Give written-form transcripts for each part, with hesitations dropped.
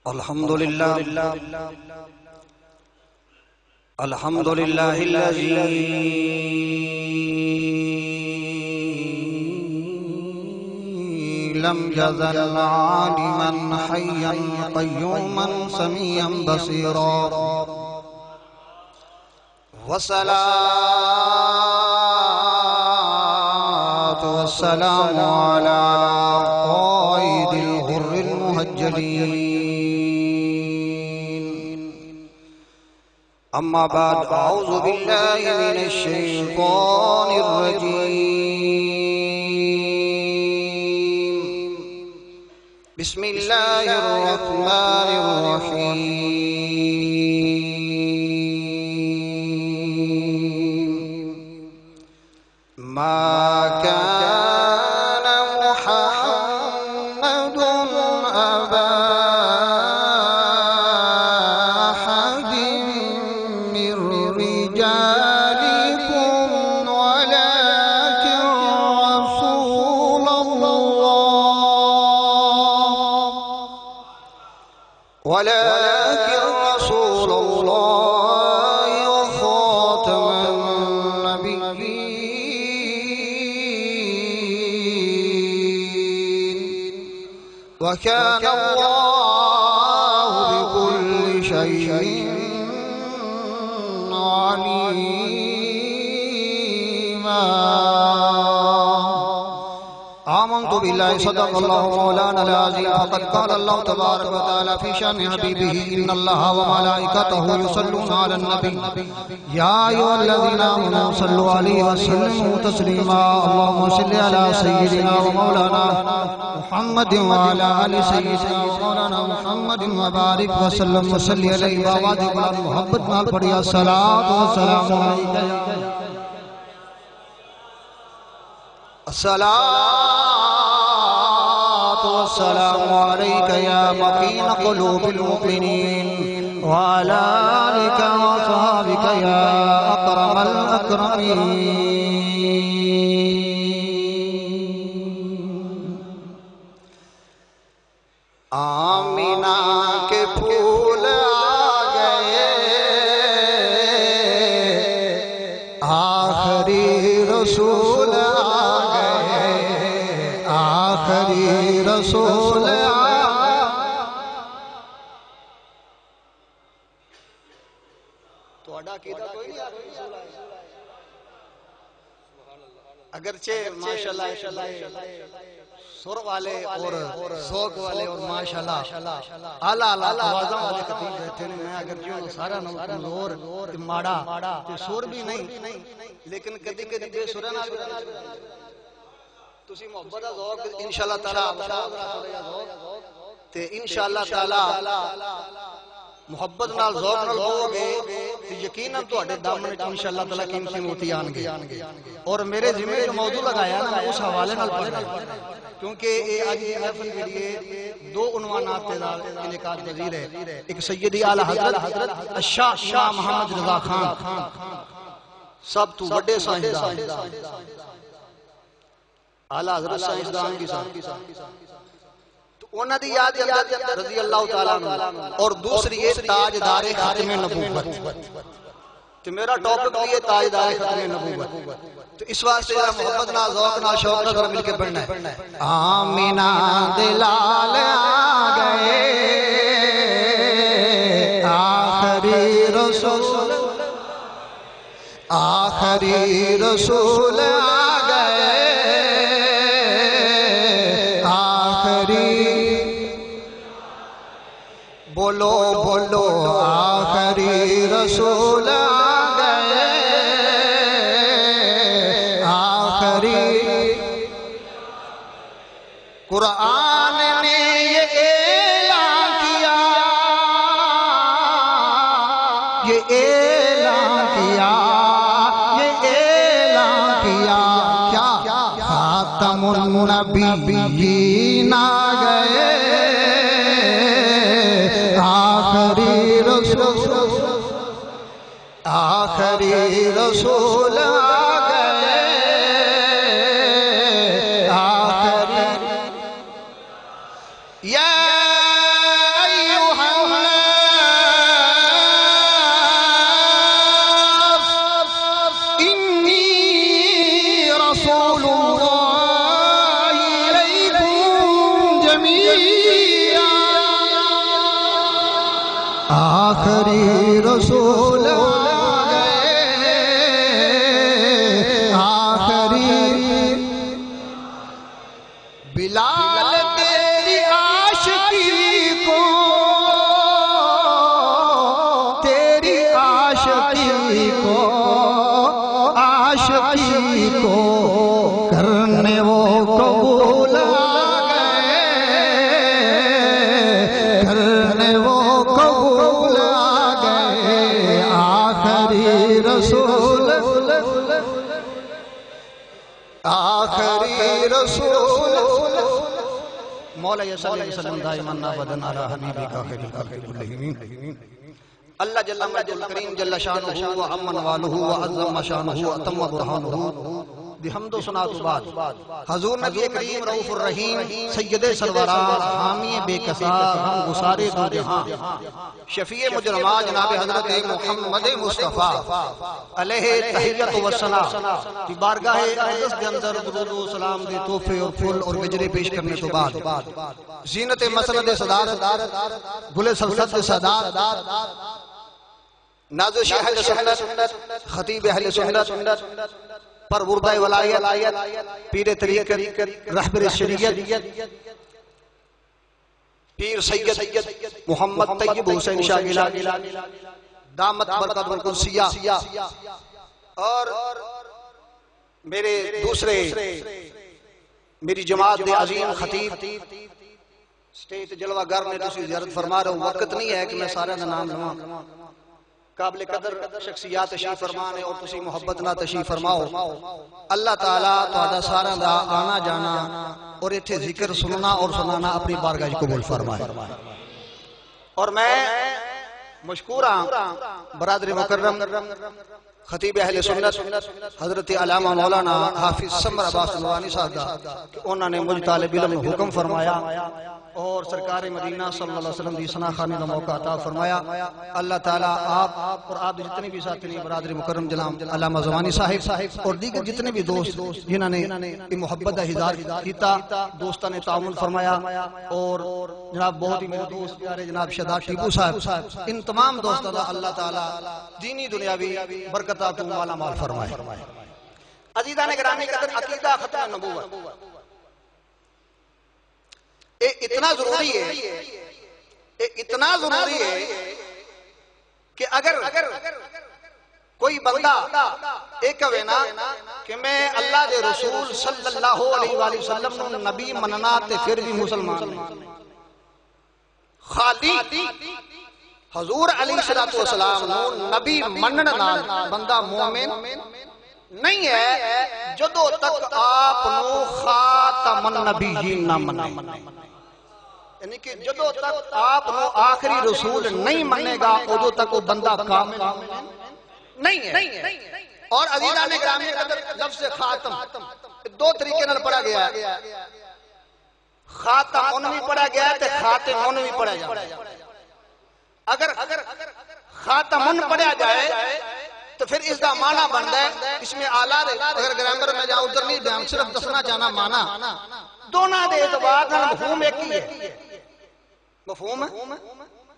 الحمدللہ الذی لم يزل عالما حيا قيوما سميعا بصيرا والصلاة والسلام على قائد الغر المهجلين أما بعد أعوذ بالله من الشيطان الرجيم بسم الله الرحمن الرحيم ما كان محمد أبا أحد من رجالكم ولكن رسول الله وخاتم النبيين وكان الله بكل شيء عليما آمنت بالله صدق الله مولانا العظيم فقد قال الله تبارك وتعالى في شأن حبيبه إن الله وملائكته يصلون على النبي يا أيها الذين آمنوا صلوا عليه وسلموا تسليما اللهم صل على سيدنا ومولانا محمد وعلى آل سيدنا ومولانا محمد وبارك وسلم وصل عليه وآله محبت نال پڑھی الصلاة والسلام عليك الصلاة والسلام عليك يا مكين قلوب المؤمنين وعلى آلك وصحبك يا أكرم الأكرمين آمینہ کے پھول آگئے آخری رسول آگئے آخری رسول اگرچہ ماشاءاللہ سر والے اور ذوق والے اور ماشاءاللہ اعلیٰ آوازاں والے خطیب بیٹھے نے میں اگرچہ سارا نو کمزور ماڑا سر بھی نہیں لیکن کدی کدی بے سرہ نال تسی محبت دا ذوق انشاءاللہ تعالی تے انشاءاللہ تعالی محبت نال ذوق نال بولو گے تے یقیناً تواڈے دامن وچ انشاءاللہ تعالی قیمتی موتی آن گے اور میرے ذمہ جو موضوع لگایا نا اس حوالے نال پڑھنا کیونکہ یہ آج کی محفل کے لیے دو عنوانات کے ساتھ انعقاد پذیر ہے ایک سیدی اعلیٰ حضرت شاہ محمد رضا خان سب تو بڑے سائنسدان اعلیٰ حضرت سائنسدان کی ساتھ تو انہاں دی یاد رضی اللہ تعالیٰ عنہ اور دوسری ہے تاجدار ختم نبوت تو میرا ٹاپک بھی ہے تاجدار ختم نبوت تو اس واسطے محبت نہ ذوق نہ شوق نہ مل کے پڑھنا ہے آمینہ دلال آگئے آخری رسول آگئے آخری بولو بولو آخری رسول آگئے آخری قرآن نے یہ اعلان کیا یہ اعلان کیا کیا خاتم النبیین آگئے آخری رسول آگئے آخری یا ایوہا جمیعا آخری رسول بلال تیری عاشقی کو کرنے وہ قبول آگئے کرنے وہ قبول آگئے آخری رسول آخری رسول مولا صلی اللہ علیہ وسلم دائمان ابدا علی حبیبک خیر الخلق کلہم اللہ جل مجد الکریم جل شانہ و عم نوالہ و عظم شانہ و اتم برہانہ بحمد و ثناء و بعد حضور نبی کریم رؤوف الرحیم سید سروران حامی بے کسا غم گسار دو جہاں شفیع مجرمان جناب حضرت محمد مصطفیٰ علیہ تحیت و ثنا کی بارگاہ اقدس کے اندر درود و سلام دے تحفے اور پھول اور گجرے پیش کرنے تو بعد زینت مسند صدارت گل سلسد صدارت نازش اہل سنت خطیب اہل سنت پر وردہ ولایت پیر طریقت رہبر شریعت پیر سید محمد طیب حسین شاہ گیلانی دامت برکت القدسیہ اور میرے دوسرے میری جماعت دے عظیم خطیب سٹیٹ جلوہ گر نے تسی زیارت فرما رہا ہوں وقت نہیں ہے کہ میں سارے نام لوں قابل قدر شخصیات تشریف فرمانے اور تسی محبت نہ تشریف فرماؤ اللہ تعالیٰ تو سارا دا آنا جانا اور اتھے ذکر سننا اور سنانا اپنی بارگاہ قبول فرمائے اور میں مشکور ہوں برادر مکرم خطیب اہل سنت حضرت علامہ مولانا حافظ سمر عباس نوانی صاحب کہ انہوں نے مجھ طالب علم حکم فرمایا اور سرکار مدینہ صلی اللہ علیہ وسلم دی ثنا خانی کا موقع عطا فرمایا اللہ تعالیٰ آپ اور آپ جتنے بھی ساتھی برادر مکرم جناب علامہ زمانی صاحب اور دیگر جتنے بھی دوست جنہوں نے محبت کا اظہار کیتا دوستان نے تعاون فرمایا اور جناب بہت ہی میرے دوست پیارے جناب شہزاد ٹیپو صاحب ان تمام دوستوں کا اللہ تعالیٰ دینی دنیاوی برکتات والا مال فرمائے عزیزان گرامی قدر عقیدہ ختم نبوت اتنا ضروری ہے کہ اگر کوئی بندہ ایک وینا کہ میں اللہ دے رسول صلی اللہ علیہ وآلہ وسلم نبی مننا تے پھر بھی مسلمان خالی حضور علیہ السلام نبی مننا بندہ مومن نہیں ہے جدو تک آپ نو خاتم النبیین نہ منے یعنی کہ جدو تک آپ نو آخری رسول نہیں منے گا ادو تک وہ بندہ کامل نہیں ہے اور عزیزان گرامی قدر لفظ خاتم دو طریقے نال پڑھا گیا ہے خاتم ان بھی پڑھا گیا ہے خاتم ان بھی پڑھا جائے اگر خاتم ان پڑھا جائے تو پھر اس کا معنی بنتا ہے اس میں آلہ رہے اگر گرامر میں جاؤ ادھر نہیں دیں صرف دسنا چاہنا معنی دونوں دے اعتبار نال مفہوم ایک ہی ہے مفہوم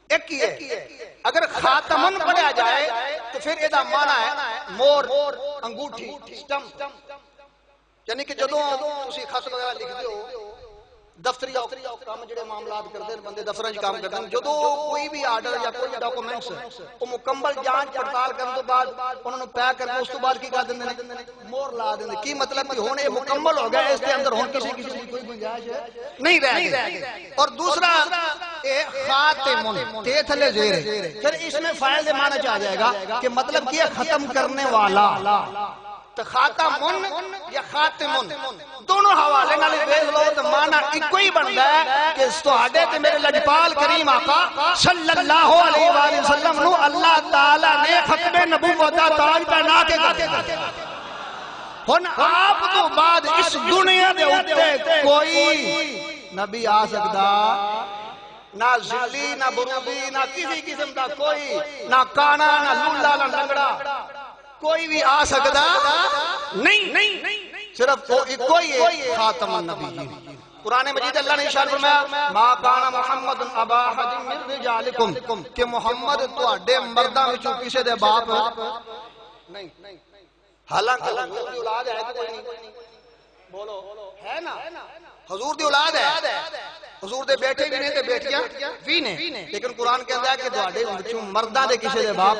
ایک ہی ہے اگر خاتمن پڑھا جائے تو پھر یہ معنی ہے مور انگوٹھی سٹمپ یعنی کہ جدوں تسی خط وغیرہ لکھ دے ہو دفتری کام جڑے معاملات کرتے ہیں بندے دفتراں کام کرتے ہیں جدوں کوئی بھی آرڈر یا کوئی ڈاکومنٹس وہ مکمل جانچ پڑتال کرنے تو بعد انہوں نے پیک کر کے اس تو بعد کی کر دیندے نے مور لا دیندے کی مطلب کہ ہونے مکمل ہو گیا اس کے اندر ہون کسی کی کوئی گنجائش نہیں رہ گئی اور دوسرا خاتم تے تھلے زیر پھر اس میں فاعل دے معنی آ جائے گا کہ مطلب کیا ختم کرنے والا تو خاتمن یا خاتمن دونوں حوالے نالے بیز لو تو معنی ایک کوئی بنتا ہے کہ سہاڈے تے میرے لجپال کریم آقا صلی اللہ علیہ وآلہ وسلم نو اللہ تعالیٰ نے ختم نبوت دا تاج پہنا کے کر دیا ہن آپ تو بعد اس دنیا دے اوتے کوئی نبی آ سکدا نہ ذلی نہ برودی نہ کسی قسم دا کوئی نہ کانا نہ لولا نہ لنگڑا کوئی بھی آ سکتا نہیں صرف کوئی خاتم النبیین قرآن مجید اللہ نے ارشاد فرمایا ما کان محمد ابا احد من رجالکم کہ محمد تواڈے مرداں وچوں کسے دے باپ نہیں، حالانکہ حضور دی اولاد ہے کہ کوئی نہیں؟ بولو ہے نا، حضور دی اولاد ہے، حضور دے بیٹے بھی نے تے بیٹیاں بھی نے، لیکن قرآن کہندا ہے کہ تواڈے وچوں مرداں دے کسے دے باپ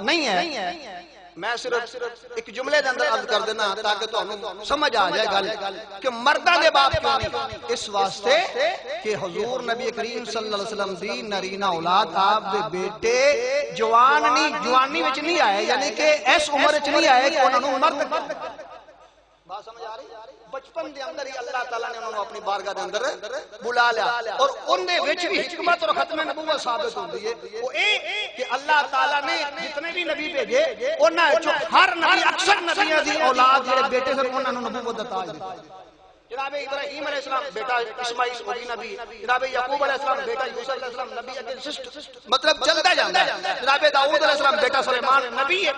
نہیں ہے۔ میں صرف ایک جملے دے اندر عرض کر دینا تاکہ تانوں سمجھ آ جائے گل کہ مرداں دے باپ کیوں نہیں؟ اس واسطے کہ حضور نبی کریم صلی اللہ علیہ وسلم دی نرینہ اولاد آپ دے بیٹے جوان نہیں، جوانی وچ نہیں آئے، یعنی کہ اس عمر وچ نہیں آئے کہ انہاں نوں مرد بات سمجھ آ رہی؟ بچپن دے اندر ہی اللہ تعالیٰ نے انہوں اپنی بارگاہ دے اندر بلا لیا، اور ان دے وچ بھی حکمت اور ختم نبوت ثابت ہوندی ہے وہ اے کہ اللہ تعالیٰ نے جتنے بھی نبی بھیجے انہاں وچوں ہر نبی اکثر نبیاں دی اولاد جڑے بیٹے سن انہاں نوں نبوت دا تاج دتا۔ جناب ابراہیم علیہ السلام بیٹا اسماعیل وہ بھی نبی، جناب یعقوب علیہ السلام بیٹا یوسف علیہ السلام نبی، اگے سسٹ مطلب چلتا جاندا ہے۔ جناب داؤد علیہ السلام بیٹا سلیمان نبی ہے۔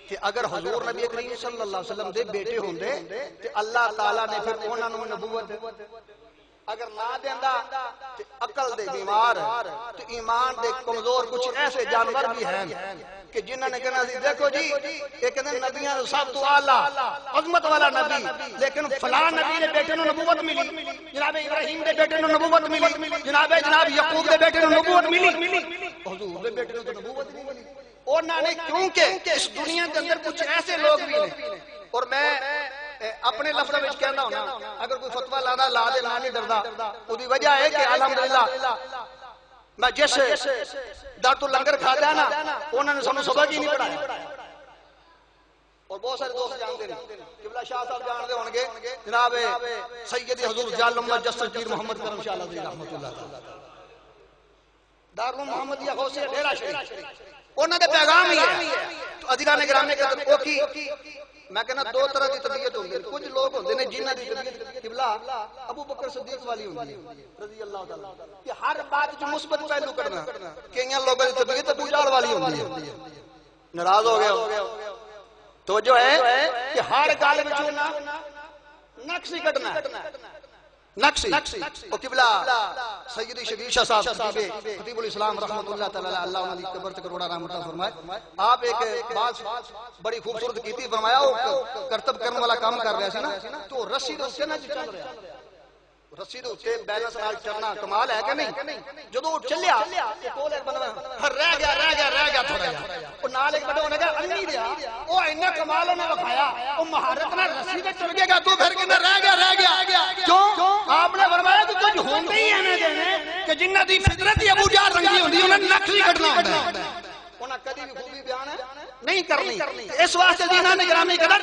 کہ اگر حضور نبی کریم صلی اللہ علیہ وسلم دے بیٹے ہوندے تے اللہ تعالیٰ نے پھر انہاں نوں نبوت اگر نہ دیندا تے عقل دے بیمار تے ایمان دے کمزور کچھ ایسے جانور بھی ہیں کہ جنہاں نے کہنا سی دیکھو جی یہ کہتے نبیاں سب تو اعلیٰ عظمت والا نبی، لیکن فلاں نبی دے بیٹے نوں نبوت ملی، جناب ابراہیم دے بیٹے نوں نبوت ملی، جناب یعقوب دے بیٹے نوں نبوت ملی، حضور دے بیٹے نوں تو نبوت نہیں ملی۔ انہوں نے کیونکہ اس دنیا کے اندر کچھ ایسے لوگ بھی ہیں، اور میں اپنے لفظوں میں کہنا ہونا اگر کوئی فتویٰ لانا لا دے نہ نہیں ڈردا، وہ دی وجہ ہے کہ الحمدللہ میں جس در تو لنگر کھاتا ہے نا انہوں نے سانوں سبق ہی نہیں پڑھایا، اور بہت سارے دوست جانتے ہیں، قبلہ شاہ صاحب جانتے ہوں گے جناب سیدی حضور جال محمد جسر پیر محمد کرم شاہ اللہ رحمۃ اللہ دارالعلوم محمدیہ غوثیہ ڈیرہ شریف، انہوں نے پیغام ہی ہے تو عزیزان گرامی قدر او کی میں کہنا دو طرح کی طبیعت ہوندی ہے، کچھ لوگ ہوندے نے جنہاں دی طبیعت قبلہ ابو بکر صدیق والی ہوندی ہے رضی اللہ تعالی کہ ہر بات جو مثبت پہلو کرنا، کئیاں لوگوں دی طبیعت ابو جہل والی ہوندی ہے، ناراض ہو گئے توجہ ہے کہ ہر گل وچوں نقص ہی کٹنا نقصی اور قبلہ سیدی شبیر شاہ صاحب خطیب الاسلام رحمت اللہ تعالی اللہ انہوں نے قبر تے کروڑا رحمت فرمائے، آپ ایک بات بڑی خوبصورت کی تھی، فرمایا وہ کرتب کرنے والا کام کر رہا سی نا تو رسی دے اوتے نہ چل رہا، رسی دے اوتے بیلنس نال چلنا کمال ہے کہ نہیں؟ جدوں چلیا تے کول ایک بندہ رہ گیا تھوڑا جا، او نال ایک بندہ ہونے گا انی دیا، او اینا کمال نے وکھایا، او مہارت نال رسی تے چل گیا تو پھر کہنا رہ گیا کیوں؟ آپ نے فرمایا کہ کچھ ہوندے ہی ایویں دے نے کہ جنہاں دی فطرت ہی ابو جہل رنگی ہوندی انہاں نے نقص ہی کٹنا ہوندا ہے، انہاں کدی بھی خوبی بیان نہیں کرنی۔ اس واسطے جنہاں نے گرامی قدر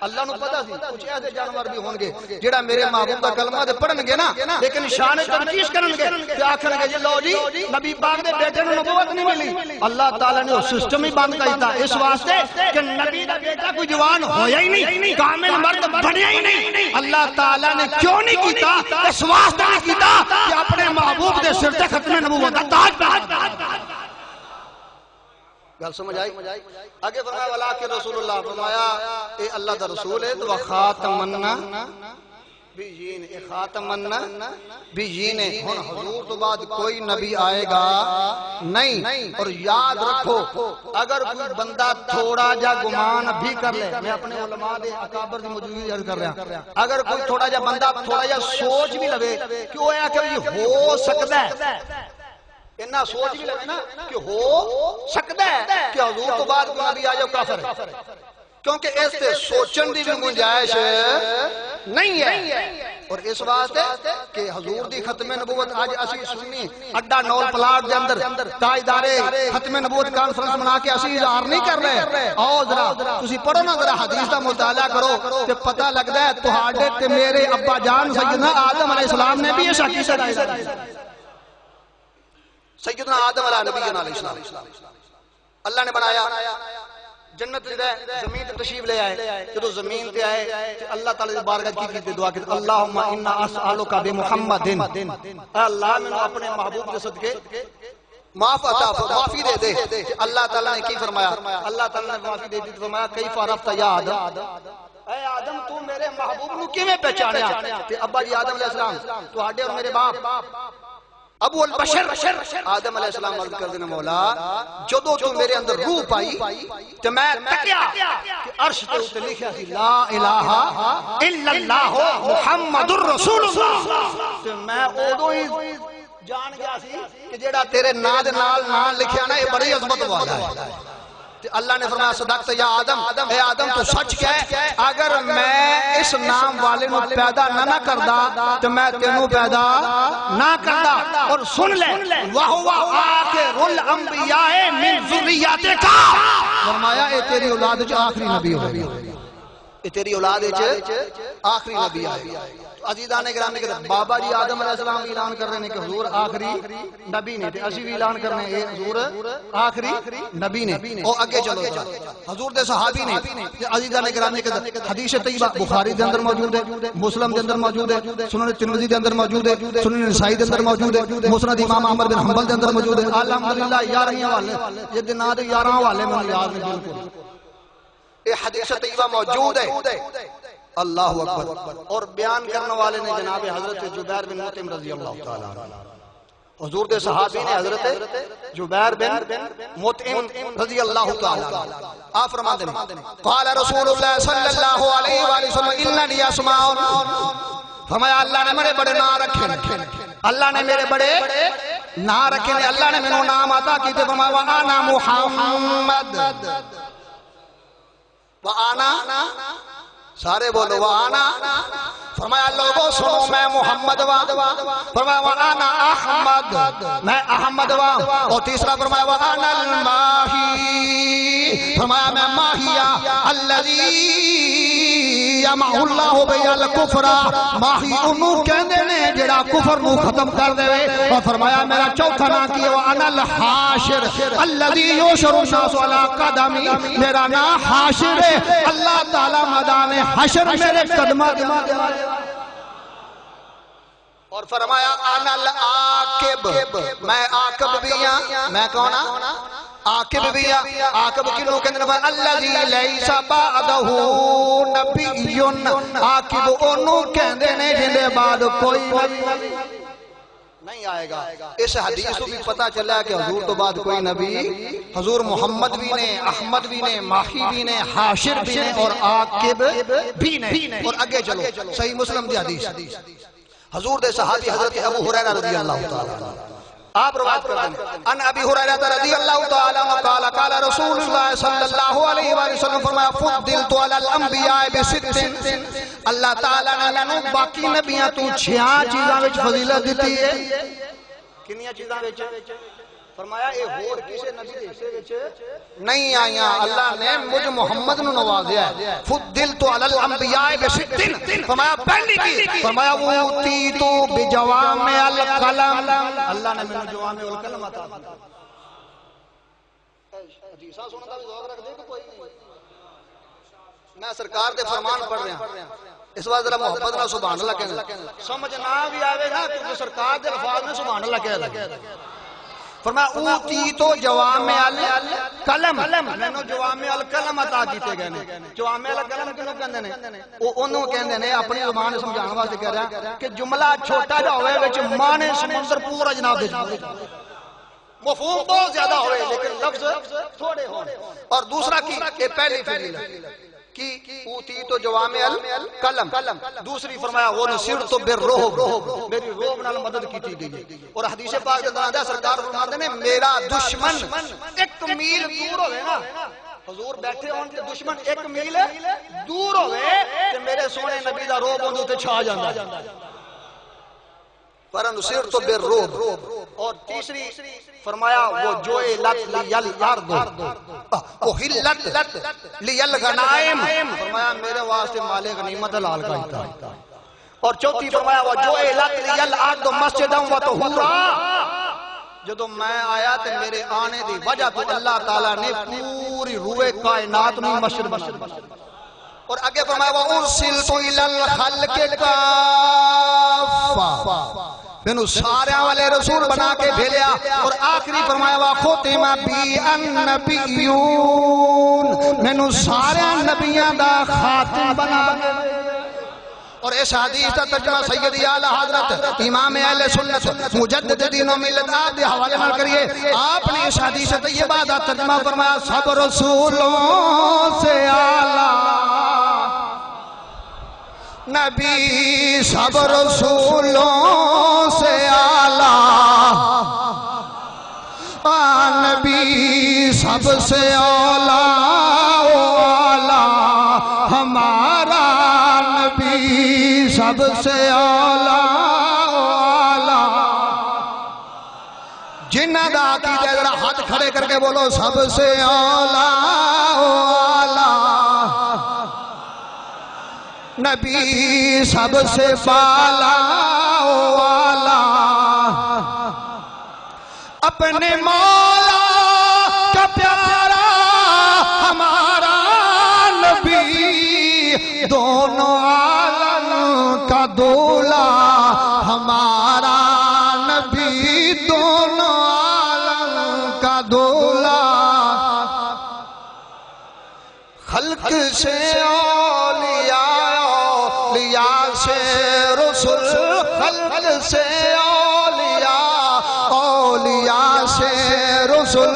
اللہ نو پتہ سی کچھ ایسے جانور بھی ہون گے جڑا میرے محبوب دا کلمہ تے پڑھن گے نا لیکن شان تنقیص کرن گے تے آکھن گے جی لو جی نبی پاک دے بیٹے نوں نبوت نہیں ملی، اللہ تعالی نے سسٹم ہی بند کیتا اس واسطے کہ نبی دا بیٹا کوئی جوان ہویا ہی نہیں، کامل مرد بنیا ہی نہیں، اللہ تعالی نے کیوں نہیں کیتا؟ اس واسطے نہیں کیتا کہ اپنے محبوب دے سر تے ختم نبوت دا تاج پہنا۔ گل سمجھ آئی؟ آگے فرمایا ولا کہ رسول اللہ، فرمایا اے اللہ دا رسول ہے تو خاتمنا بیجین، اے خاتمنا بیجین، ہن حضور تو بعد کوئی نبی آئے گا نہیں، اور یاد رکھو اگر کوئی بندہ تھوڑا جا گمان بھی کر لے، میں اپنے علماء دے اکابر دی موجودگی عرض کر رہا، اگر کوئی تھوڑا جا بندہ تھوڑا جا سوچ بھی لگے کہ وہ کہ ہو سکتا ہے، اتنا سوچ بھی لگے نا کہ ہو سکتا ہے کہ حضور تو بعد کوئی نبی آ جاؤ کافر ہے، کیونکہ اس سے سوچن دی بھی گنجائش نہیں ہے، اور اس واسطے کہ حضور دی ختم نبوت آج اسی سنی اڈا نول پلاٹ دے اندر تاجدارے ختم نبوت کانفرنس منا کے اسی اظہار نہیں کر رہے، آؤ ذرا تسی پڑھو نا ذرا حدیث دا مطالعہ کرو تے پتہ لگدا ہے تہاڈے تے میرے ابا جان سیدنا آدم علیہ السلام نے بھی یہ حقیقت آئی، سیدنا آدم علیہ نبی علیہ السلام اللہ نے بنایا جنت زمین تے تشریف لے آئے، جدو زمین تے آئے اللہ تعالی دی بارگاہ کی دعا کی اللہم انا اسالک بمحمد، اے اللہ میں اپنے محبوب کے صدقے معافی دے دے۔ اللہ تعالی نے کی فرمایا؟ اللہ تعالی نے معافی دے دی، فرمایا کیف عرفت یا آدم، اے آدم تو میرے محبوب نو کیویں پہچانیا؟ تے ابا جی آدم علیہ السلام تواڈے اور میرے باپ ابو البشر آدم علیہ السلام عرض کر دینا مولا جدو تو میرے اندر روح پائی تے میں تکیا کہ عرش تے اوتے لکھیا سی لا الہ الا اللہ محمد الرسول اللہ تے میں اودوں ہی جان گیا سی کہ جیڑا تیرے نام دے نال نام لکھیا نا یہ بڑی عظمت والا ہے۔ اللہ نے فرمایا صدقت یا آدم، اے آدم تو سچ کہے اگر میں اس نام والے نو پیدا نہ کردا تو میں تینوں پیدا نہ کردا۔ اور سن لے وَهُوَ آخِرُ الْأَنْبِيَاءِ مِنْ ذُرِّيَّتِكَ، فرمایا اے تیری اولاد وچ آخری نبی ہوگی، اے تیری اولاد وچ آخری نبی آئے۔ عزیزان گرامی کہتے بابا جی آدم علیہ السلام اعلان کر رہے ہیں کہ حضور آخری نبی نے، اسی بھی اعلان کر رہے ہیں حضور آخری نبی نے۔ اور اگے چلو حضور دے صحابی نے عزیزان گرامی کہتے حدیث طیبہ بخاری دے اندر موجود ہے، مسلم دے اندر موجود ہے، سنن ترمذی دے اندر موجود ہے، سنن نسائی دے اندر موجود ہے، مسند امام احمد بن حنبل دے اندر موجود ہے۔ الحمدللہ 11 حوالے یہ دن دے 11 حوالے میں یاد نہیں بالکل یہ حدیث طیبہ موجود ہے۔ اللہ اکبر۔ اور بیان کرنے والے نے جناب حضرت جبیر بن مطعم رضی اللہ تعالی عنہ، حضور دے صحابی نے حضرت جبیر بن مطعم رضی اللہ تعالی عنہ آپ فرماتے ہیں قال رسول اللہ صلی اللہ علیہ وآلہ وسلم اننی اسماء، فرمایا اللہ نے میرے بڑے نام رکھے، اللہ نے میرے بڑے نام رکھے، اللہ نے میرے نام عطا کیتے، فرمایا وانا محمد، وانا سارے بولو وانا، فرمایا لوگوں سنو میں محمد وا، فرمایا وانا احمد میں احمد وا، اور تیسرا فرمایا وانا الماہی، فرمایا میں ماہیا الذی یمحو اللہ بی الکفر، ماہی انہوں کہندے نے جڑا کفر نو ختم کر دے، اور فرمایا میرا چوتھا نام کی وانا الحاشر الذی یحشر الناس علی قدمی، میرا نام حاشر ہے، اللہ تعالی میدان حشر میرے قدمہ دے۔ اور فرمایا انا العاقب، میں عاقب بھی ہاں، میں کون ہاں؟ عاقب بھی ہاں۔ عاقب کنوں کہندے نے الذی لیس بعدہ نبی، عاقب انہوں کہندے نے جن دے بعد کوئی نبی نہیں آئے گا۔ اس حدیث کو بھی پتہ چلا کہ حضور تو بعد کوئی نبی، حضور محمد بھی نے، احمد بھی نے، ماہی بھی نے، حاشر بھی نے، اور عاقب بھی نے۔ اور اگے چلو صحیح مسلم دی حدیث، حضور دے صحابی حضرت ابو ہریرہ رضی اللہ تعالی عنہ آپ روایت کرتے ہیں ان ابی ہریرہ رضی اللہ تعالی عنہ قال قال رسول اللہ صلی اللہ علیہ وآلہ وسلم، فرمایا فضلت علی الانبیاء بست، اللہ تعالی نے مینوں باقی نبیاں تو 6 چیزاں وچ فضیلت دتی ہے۔ کنیاں چیزاں وچ؟ فرمایا اے ہور کسے نبی دے حصے وچ نہیں آئیاں، اللہ نے مجھ محمد نو نوازیا ہے۔ فضلت علی الانبیاء بست، فرمایا پہلی کی، فرمایا اوتیت بجوامع الکلم، اللہ نے مجھے جوامع الکلم عطا کیا۔ حدیثاں سنن دا بھی ذوق رکھ دے کہ کوئی نہیں؟ میں سرکار دے فرمان پڑھ رہا ہوں، اس وقت ذرا محبت نہ سبحان اللہ کہنا، سمجھ نہ بھی آوے نا کہ سرکار دے الفاظ میں سبحان اللہ کہہ لگے۔ فرمایا اوتیتو جوامع الکلم، مینوں جوامع الکلم عطا کیتے گئے نے۔ جوامع الکلم کینوں کہندے نے؟ او انہوں کہندے نے اپنی زبان سمجھانے واسطے کہہ رہا کہ جملہ چھوٹا جا ہوئے وچ معنی سمندر پورا جناب دے مفہوم بہت زیادہ ہوئے لیکن لفظ تھوڑے ہوں۔ اور دوسرا کی پہلی فضیلت کی اوتیتو جوامع الکلم، دوسری فرمایا وہ نصرت بالرعب، میری رعب نال مدد کیتی گئی۔ اور حدیث پاک کے اندر سرکار فرماتے ہیں میرا دشمن 1 میل دور ہوئے نا، حضور بیٹھے ہون تے دشمن 1 میل دور ہوئے تے میرے سونے نبی دا رعب اندر تے چھا جاندا ہے۔ فَرَنُصِرْتُ بِالرُّعْبِ، اور تیسری فرمایا وہ جُعِلَتْ لِيَ الْأَرْضُ وَأُحِلَّتْ لِيَ الْغَنَائِمُ، فرمایا میرے واسطے مال غنیمت حلال کیتا ہے۔ اور چوتھی فرمایا وَجُعِلَتْ لِيَ الْأَرْضُ مَسْجِدًا وَطَهُورًا، جدو میں آیا تے میرے آنے دی وجہ تو اللہ تعالیٰ نے پوری روئے کائنات میں مسجد بنا۔ اور آگے فرمایا وَأُرْسِلْتُ إِلَى الْخَلْقِ كَافَّةً، مینوں سارے والے رسول بنا کے بھیجیا اور آخری فرمایا وا ختم بی النبیون مینوں سارے نبیاں دا خاتم بنا کے اور اس حدیث کا ترجمہ سیدی اعلی حضرت امام اہل سنت مجدد دین و ملت آپ دے حوالے نال کریے آپ نے اس حدیث طیبہ کا ترجمہ فرمایا سب رسولوں سے اعلی نبی سب رسولوں سے اعلی نبی سب سے اعلی ہمارا نبی سب سے اعلی جنہ دا عقیدہ ذرا ہاتھ کھڑے کر کے بولو سب سے اعلی نبی سب سے بالا والا اپنے مولا کا پیارا ہمارا نبی دونوں عالم کا دولا ہمارا نبی دونوں عالم کا دولا خلق سے اولیاء سے رسول خلق سے اولیاء سے رسول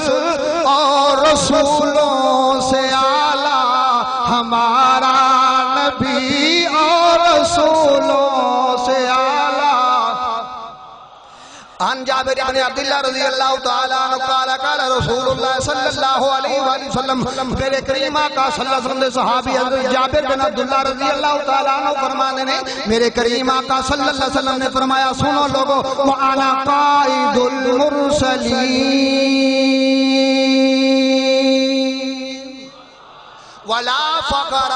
اور رسولوں سے اعلیٰ ہمارا نبی اور رسولوں سے اعلیٰ عن جابر بن عبداللہ رضی اللہ تعالیٰ عنہ قال قال رسول اللہ صلی اللہ علیہ وآلہ وسلم میرے کریم آقا صلی اللہ علیہ وسلم صحابی حضرت جابر بن عبداللہ رضی اللہ تعالیٰ عنہ فرمانے نے میرے کریم آقا صلی اللہ علیہ وسلم نے فرمایا سنو لوگو وَأَنَا قَائِدُ الْمُرْسَلِينَ وَلَا فَقَرَ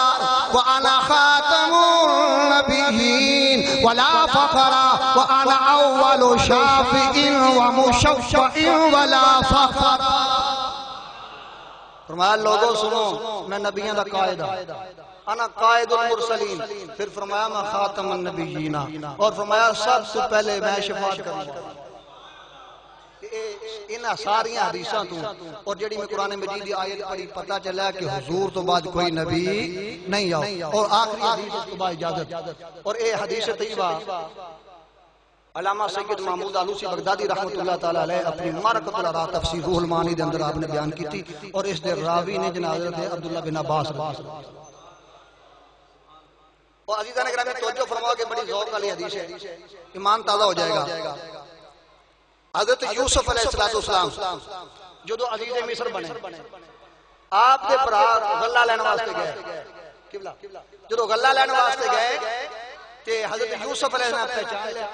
وَأَنَا خَاتَمُ النَّبِيِّينَ وَلَا فَقَرَ وَأَنَا أَوَّلُ شَافِعٍ وَمُشَفَّعٍ وَلَا فَقَرَ فرمایا لوگوں سنو میں نبیوں دا قائد ہوں انا قائد المرسلین پھر فرمایا میں خاتم النبیین اور فرمایا سب سے پہلے میں شفاعت کروں گا انہاں ساریاں حدیثاں تو اور جڑی میں قرآن مجید دی آیت پڑھی پتہ چلا کہ حضور تو بعد کوئی نبی نہیں آؤ اور آخری حدیث اس کو بعد اجازت اور اے حدیث طیبہ علامہ سید محمود آلوسی بغدادی رحمت اللہ تعالیٰ علیہ اپنی معرکۃ الارا تفسیر روح المعانی دے اندر آپ نے بیان کی تھی اور اس دے راوی نے جناب حضرت عبداللہ بن عباس اور عزیزان اکرامی توجہ فرماؤ کہ بڑی ذوق والی حدیث ہے ایمان تازہ ہو جائے گا حضرت یوسف علیہ السلام جو دو عزیز مصر بنے آپ دے پرا غلہ لینے واسطے گئے جو دو غلہ لینے واسطے گئے کہ حضرت یوسف علیہ السلام پہچان لیا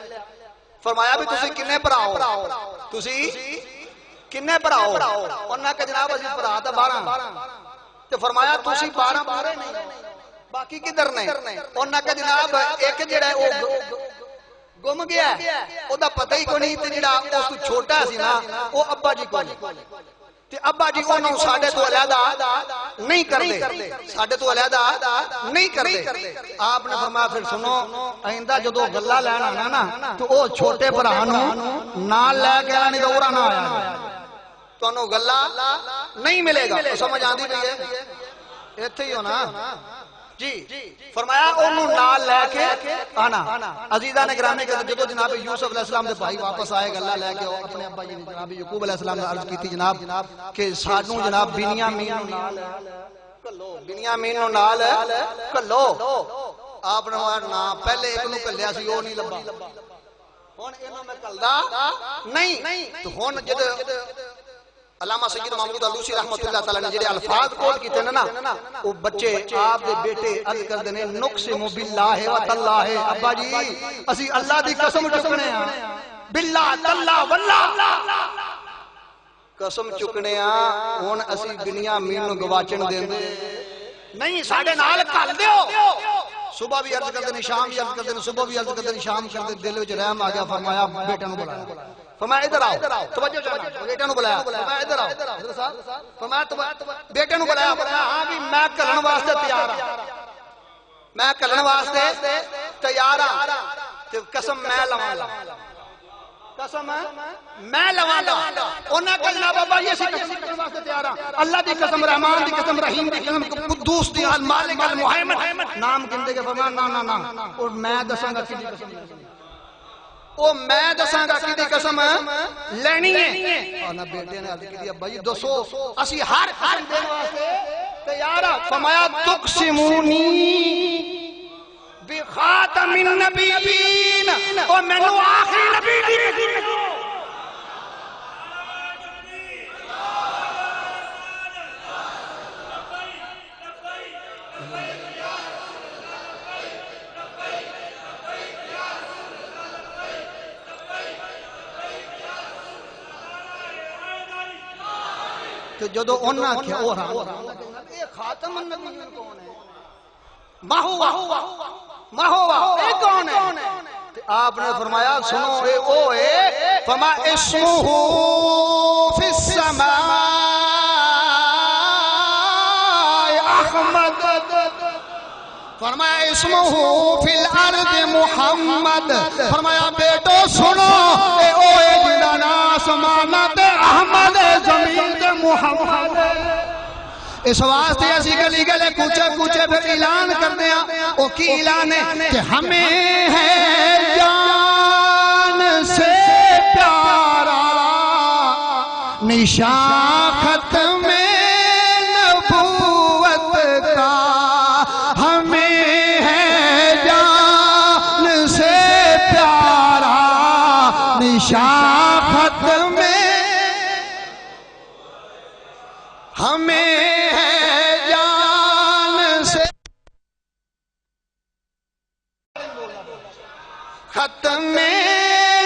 فرمایا بھی تسی کنے پر آؤ تسی کنے پر آؤ انہاں کہ جناب عزیز پر آتا 12 تو فرمایا تسی 12 بارے نہیں باقی کدھر نہیں انہاں کہ جناب ایک جڑا ہے گم گیا ہے او دا پتہ ہی کو نہیں تے جڑا اس تو چھوٹا سی نا او ابا جی کو نہیں تے ابا جی انہوں ساڑھے تو علیحدہ نہیں کر دے ساڑھے تو علیحدہ نہیں کر دے آپ نے فرمایا پھر سنو آئندہ جو دو غلہ لینا نا تو او چھوٹے پرانو نال لے کے آنی دورہ نہ آیا تو انہوں غلہ نہیں ملے گا تو سمجھ آندھی بھی ہے ایتھے ہی ہونا جی فرمایا انہوں نال لے کے آنا عزیزہ نے گرامی کہ جدو جناب یوسف علیہ السلام دے بھائی واپس آئے گلہ لے کے اپنے ابا جی جناب یعقوب علیہ السلام نے عرض کی تھی جناب کہ سانوں جناب بنیامین نو نال کلو آپ نے نا پہلے ایک نو کلیا سی وہ نہیں لبا ہون انہوں میں کلدا نہیں تو ہون جد علامہ سید محمود آلوسی رحمت اللہ تعالیٰ نے جڑے الفاظ کوٹ کی تھے نا وہ بچے آپ دے بیٹے عرض کر دینے نقسم باللہ و تاللہ ابا جی اسی اللہ دی قسم چکنے ہیں باللہ تاللہ واللہ قسم چکنے ہیں ہون اسی بنیامین نو گواچن دیں دے نہیں ساڑھے نال کھال دیو صبح بھی عرض کر دینے شام بھی عرض کر دینے صبح بھی عرض کر دینے شام کر دینے دل وچ رحم آ گیا فرمایا بیٹے نو بلایا فرمایا ادھر آؤ توجہ جانا بیٹے نو بلایا فرمایا ادھر آؤ فرمایا بیٹے نو بلایا فرمایا ہاں بھی میں کلن واسطے تیار ہوں میں کلن واسطے تیار ہوں قسم میں لواں قسم ہے میں لواں انہاں کہنا بابا یہ سی قسم کرنے واسطے تیار ہاں اللہ دی قسم رحمان دی قسم رحیم دی قسم قدوس دی المالک المہیمن نام گندے کے فرمایا نا نا نا اور میں دساں گا کدی قسم او میں دساں گا کدی قسم لینی ہے انا بیٹے نے عرض کی ابا جی دسو اسی ہر قسم دین واسطے تیار ہاں فرمایا تقسمونی بخاتم النبیین او مینوں آخری نبی دی تو جدو انہاں کیا ہو رہا اے خاتم النبیین کون ہے ما ہوا اے کون ہے آپ نے فرمایا سنو اے او ہے فما اسمہ فی السماء احمد فرمایا اسمہ فی الارض محمد فرمایا بیٹو سنو اے او ہے جنہاں آسمانات احمد زمین محمد اس واسطے اسی گلی گلے کوچے کوچے پھر اعلان کرتے ہیں او کی اعلان ہے کہ ہمیں ہے جان سے پیارا نشان ختم نبوت کا ہمیں ہے جان سے پیارا نشان ختم ہمیں ختم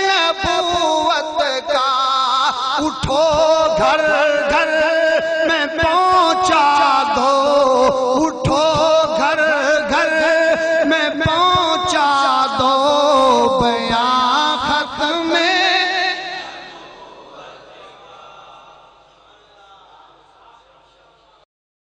نبوت کا اٹھو گھر گھر میں پہنچا دو اٹھو گھر گھر میں پہنچا